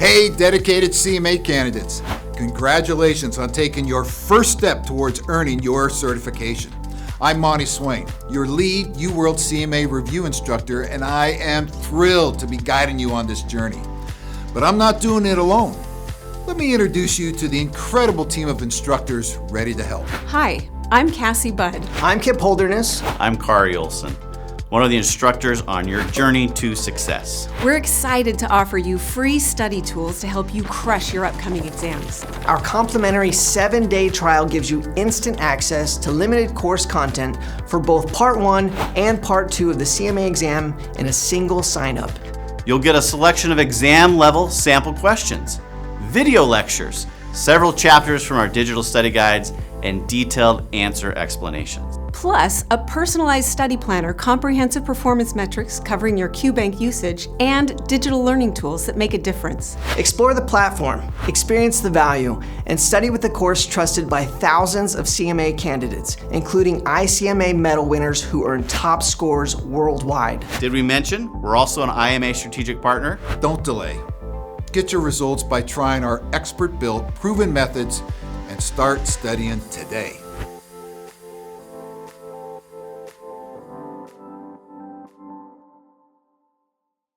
Hey, dedicated CMA candidates, congratulations on taking your first step towards earning your certification. I'm Monty Swain, your lead UWorld CMA review instructor, and I am thrilled to be guiding you on this journey. But I'm not doing it alone. Let me introduce you to the incredible team of instructors ready to help. Hi, I'm Cassie Budd. I'm Kip Holderness. I'm Kari Olson, one of the instructors on your journey to success. We're excited to offer you free study tools to help you crush your upcoming exams. Our complimentary 7-day trial gives you instant access to limited course content for both Part 1 and Part 2 of the CMA exam in a single sign-up. You'll get a selection of exam-level sample questions, video lectures, several chapters from our digital study guides, and detailed answer explanations. Plus, a personalized study planner, comprehensive performance metrics covering your QBank usage, and digital learning tools that make a difference. Explore the platform, experience the value, and study with the course trusted by thousands of CMA candidates, including ICMA medal winners who earn top scores worldwide. Did we mention we're also an IMA strategic partner? Don't delay. Get your results by trying our expert-built, proven methods and start studying today.